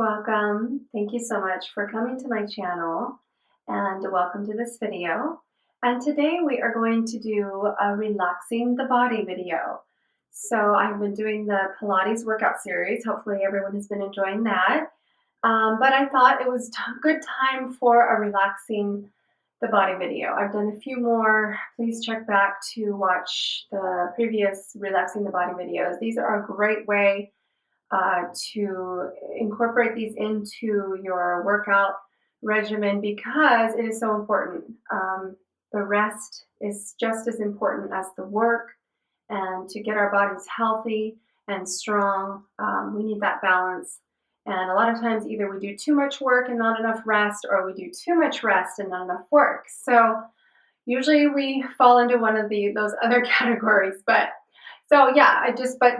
Welcome. Thank you so much for coming to my channel and welcome to this video. And today we are going to do a relaxing the body video. So I've been doing the Pilates workout series. Hopefully everyone has been enjoying that. But I thought it was a good time for a relaxing the body video. I've done a few more. Please check back to watch the previous relaxing the body videos. These are a great way to incorporate these into your workout regimen because it is so important. The rest is just as important as the work, and to get our bodies healthy and strong, we need that balance. And a lot of times either we do too much work and not enough rest, or we do too much rest and not enough work. So usually we fall into one of those other categories, but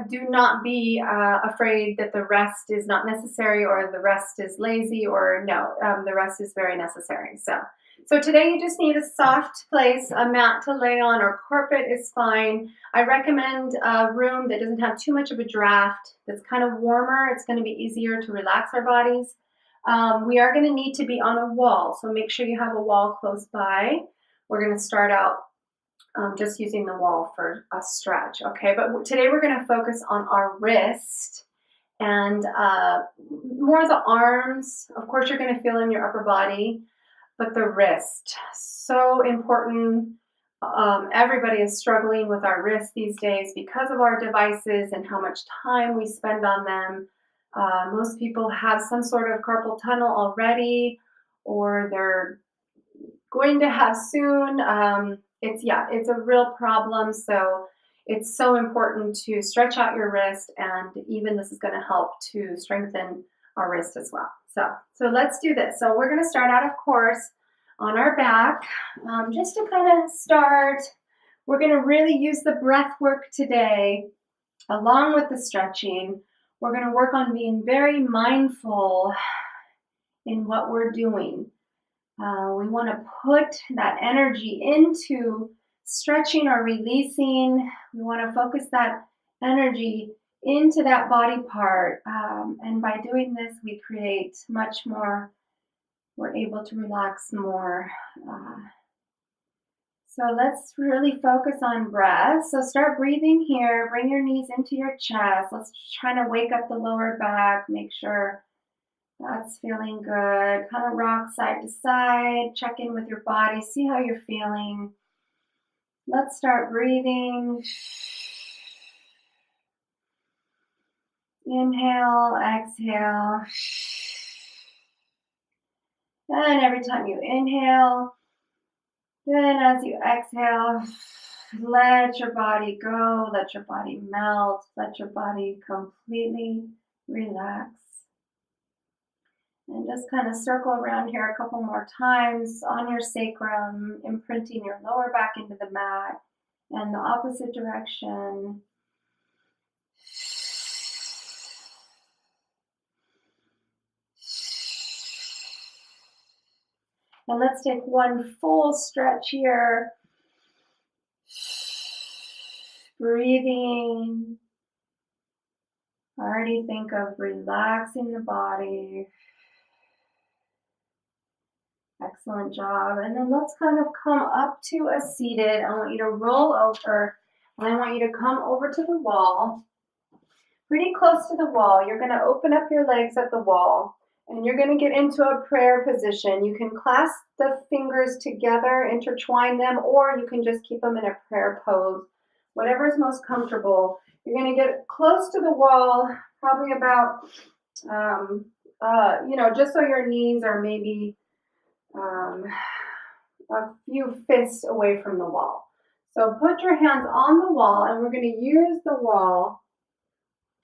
do not be afraid that the rest is not necessary or the rest is lazy, or no, the rest is very necessary. So today you just need a soft place, a mat to lay on, or carpet is fine. I recommend a room that doesn't have too much of a draft, that's kind of warmer. It's going to be easier to relax our bodies. We are going to need to be on a wall, so make sure you have a wall close by. We're going to start out just using the wall for a stretch, okay? But today we're going to focus on our wrist and more the arms. Of course, you're going to feel in your upper body, but the wrist, so important. Everybody is struggling with our wrists these days because of our devices and how much time we spend on them. Most people have some sort of carpal tunnel already, or they're going to have soon. It's a real problem. So it's so important to stretch out your wrist, and even this is going to help to strengthen our wrist as well. So let's do this. So we're going to start out, of course, on our back. Just to kind of start, we're going to really use the breath work today, along with the stretching. We're going to work on being very mindful in what we're doing. We want to put that energy into stretching or releasing. We want to focus that energy into that body part. And by doing this, we create much more. We're able to relax more. So let's really focus on breath. So start breathing here. Bring your knees into your chest. Let's try to wake up the lower back. Make sure that's feeling good. Kind of rock side to side. Check in with your body. See how you're feeling. Let's start breathing. Inhale, exhale. And every time you inhale, then as you exhale, let your body go. Let your body melt. Let your body completely relax. And just kind of circle around here a couple more times on your sacrum, imprinting your lower back into the mat, and the opposite direction. And let's take one full stretch here. Breathing. Already think of relaxing the body. Excellent job. And then let's kind of come up to a seated. I want you to roll over, and I want you to come over to the wall. Pretty close to the wall. You're going to open up your legs at the wall, and you're going to get into a prayer position. You can clasp the fingers together, intertwine them, or you can just keep them in a prayer pose. Whatever is most comfortable. You're going to get close to the wall, probably about, just so your knees are maybe a few fists away from the wall. So put your hands on the wall, and we're going to use the wall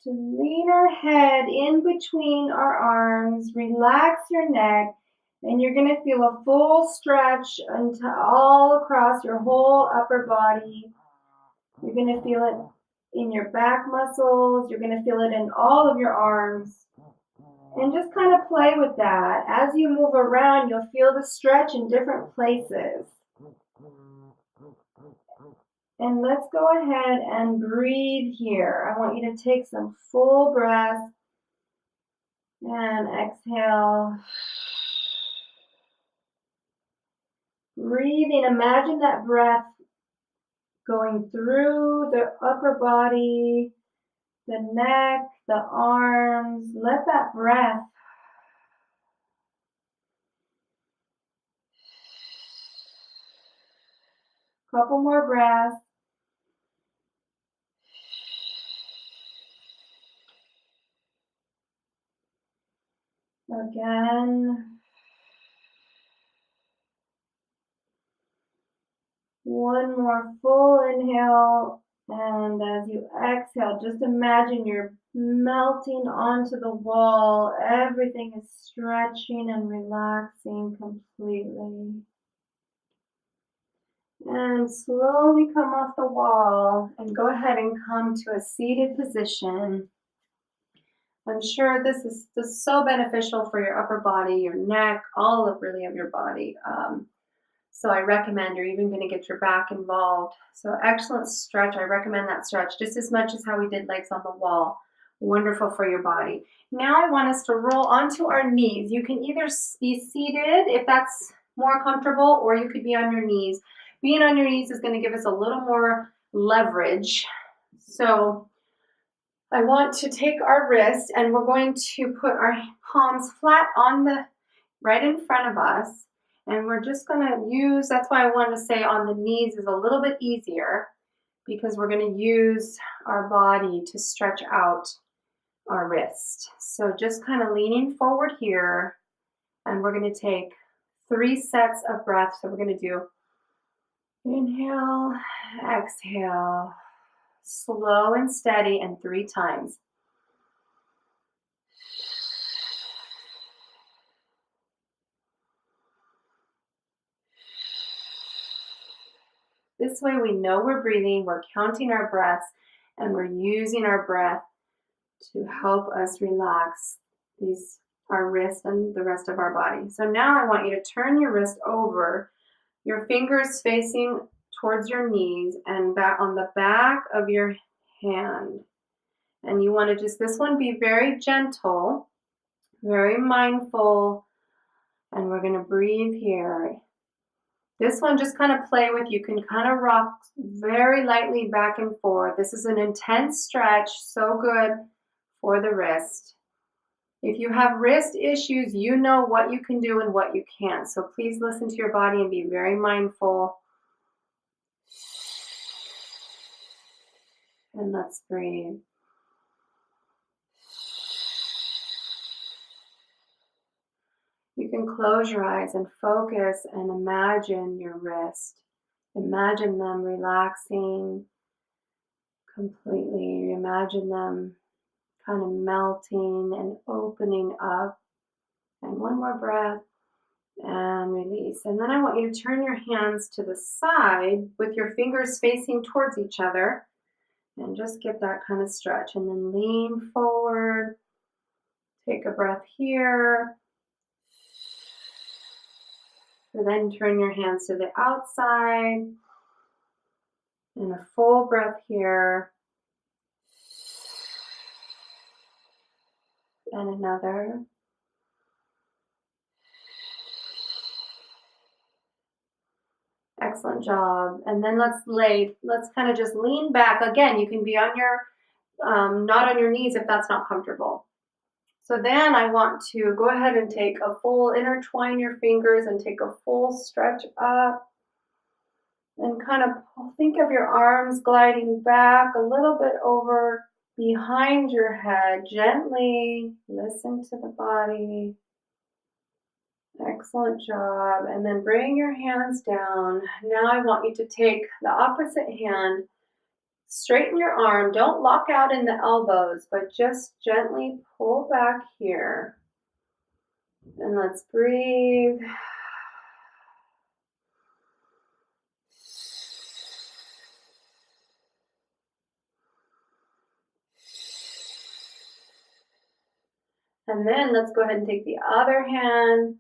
to lean our head in between our arms. Relax your neck, and you're going to feel a full stretch all across your whole upper body. You're going to feel it in your back muscles. You're going to feel it in all of your arms. And just kind of play with that. As you move around, you'll feel the stretch in different places. And let's go ahead and breathe here. I want you to take some full breaths. And exhale. Breathing, imagine that breath going through the upper body, the neck, the arms. Let that breath couple more breaths. Again. One more full inhale. And as you exhale, just imagine you're melting onto the wall. Everything is stretching and relaxing completely. And slowly come off the wall and go ahead and come to a seated position. I'm sure this is so beneficial for your upper body, your neck, all of really of your body. So I recommend, you're even going to get your back involved. So excellent stretch. I recommend that stretch just as much as how we did legs on the wall. Wonderful for your body. Now I want us to roll onto our knees. You can either be seated if that's more comfortable, or you could be on your knees. Being on your knees is going to give us a little more leverage. So I want to take our wrist and we're going to put our palms flat on the right in front of us. And we're just going to use, that's why I want to say on the knees is a little bit easier, because we're going to use our body to stretch out our wrist. So just kind of leaning forward here, and we're going to take 3 sets of breaths. So we're going to do inhale, exhale, slow and steady, and 3 times. This way we know we're breathing, we're counting our breaths, and we're using our breath to help us relax our wrist and the rest of our body. So now I want you to turn your wrist over, your fingers facing towards your knees and back on the back of your hand. And you want to just, this one, be very gentle, very mindful, and we're going to breathe here. This one, just kind of play with. You can kind of rock very lightly back and forth. This is an intense stretch, so good for the wrist. If you have wrist issues, you know what you can do and what you can't. So please listen to your body and be very mindful. And let's breathe. You can close your eyes and focus and imagine your wrist. Imagine them relaxing completely. Imagine them kind of melting and opening up. And one more breath and release. And then I want you to turn your hands to the side with your fingers facing towards each other and just get that kind of stretch. And then lean forward. Take a breath here. And then turn your hands to the outside. And a full breath here. And another. Excellent job. And then let's kind of just lean back. Again, you can be on your, not on your knees if that's not comfortable. So then I want to go ahead and take a full, intertwine your fingers and take a full stretch up. And kind of think of your arms gliding back a little bit over behind your head. Gently listen to the body. Excellent job. And then bring your hands down. Now I want you to take the opposite hand, straighten your arm. Don't lock out in the elbows, but just gently pull back here. And let's breathe. And then let's go ahead and take the other hand.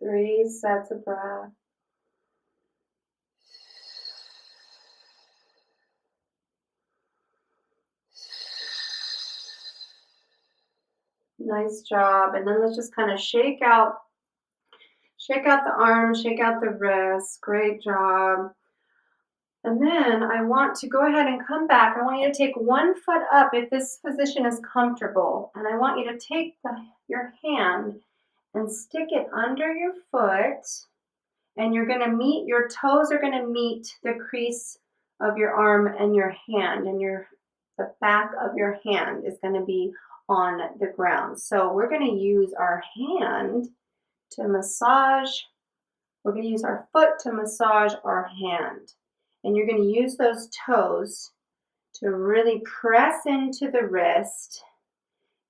3 sets of breath. Nice job. And then let's just kind of shake out the arms, shake out the wrists. Great job. And then I want to go ahead and come back. I want you to take one foot up if this position is comfortable. And I want you to take your hand and stick it under your foot. And you're going to meet, your toes are going to meet the crease of your arm and your hand. And the back of your hand is going to be on the ground. So we're going to use our hand to massage. We're going to use our foot to massage our hand. And you're going to use those toes to really press into the wrist.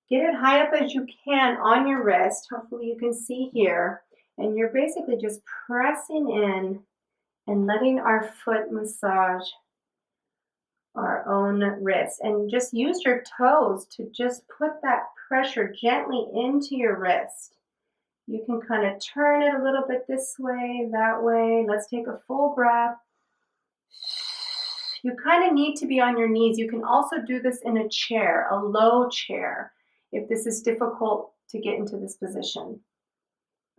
Get it high up as you can on your wrist. Hopefully you can see here. And you're basically just pressing in and letting our foot massage our own wrist. And just use your toes to just put that pressure gently into your wrist. You can kind of turn it a little bit this way, that way. Let's take a full breath. You kind of need to be on your knees. You can also do this in a chair, a low chair, if this is difficult to get into this position.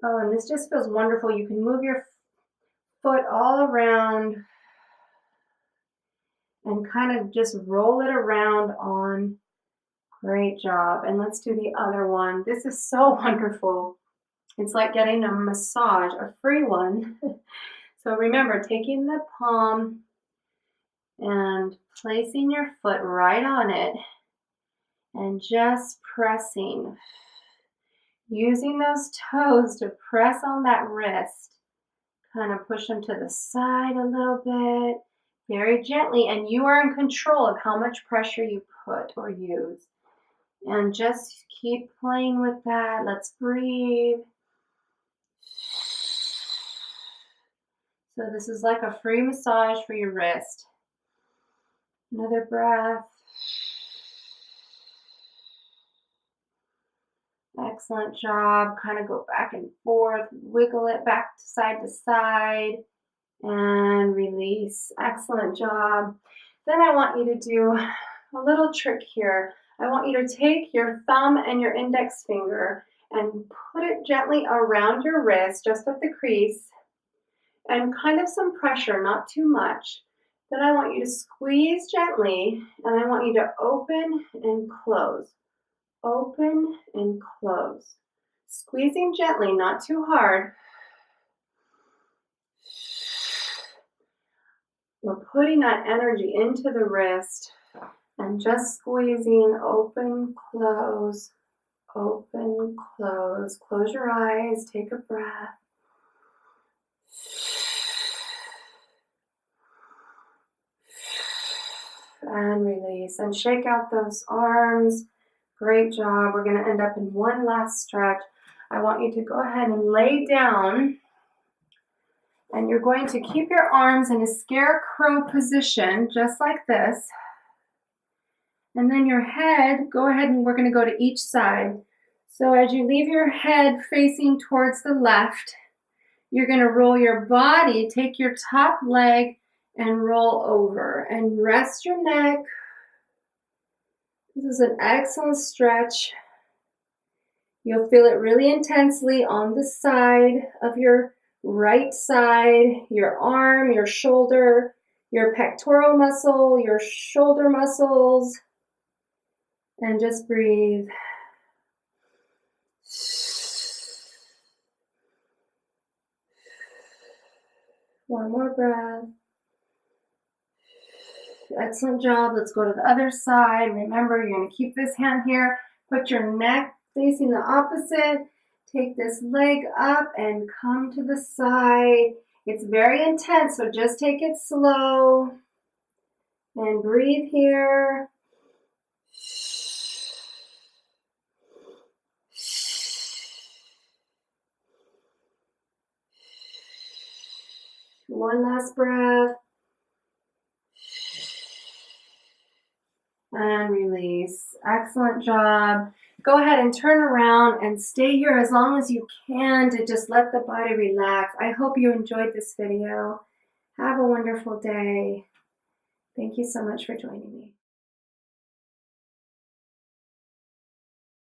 Oh, and this just feels wonderful. You can move your foot all around and kind of just roll it around on. Great job. And let's do the other one. This is so wonderful. It's like getting a massage, a free one. So remember, taking the palm and placing your foot right on it and just pressing. Using those toes to press on that wrist. Kind of push them to the side a little bit, very gently, and you are in control of how much pressure you put or use. And just keep playing with that. Let's breathe. So this is like a free massage for your wrist. Another breath. Excellent job. Kind of go back and forth, wiggle it back side to side, and release. Excellent job. Then I want you to do a little trick here. I want you to take your thumb and your index finger and put it gently around your wrist, just at the crease, and kind of some pressure, not too much. Then I want you to squeeze gently, and I want you to open and close. Open and close. Squeezing gently, not too hard. We're putting that energy into the wrist and just squeezing, open, close, open, close. Close your eyes, take a breath. And release. And shake out those arms. Great job. We're going to end up in one last stretch. I want you to go ahead and lay down. And you're going to keep your arms in a scarecrow position, just like this. And then your head, go ahead and we're going to go to each side. So as you leave your head facing towards the left, you're going to roll your body, take your top leg and roll over and rest your neck. This is an excellent stretch. You'll feel it really intensely on the side of your right side, your arm, your shoulder, your pectoral muscle, your shoulder muscles. And just breathe. One more breath. Excellent job. Let's go to the other side. Remember, you're going to keep this hand here. Put your neck facing the opposite. Take this leg up and come to the side. It's very intense, so just take it slow. And breathe here. One last breath. And release. Excellent job. Go ahead and turn around and stay here as long as you can to just let the body relax. I hope you enjoyed this video. Have a wonderful day. Thank you so much for joining me.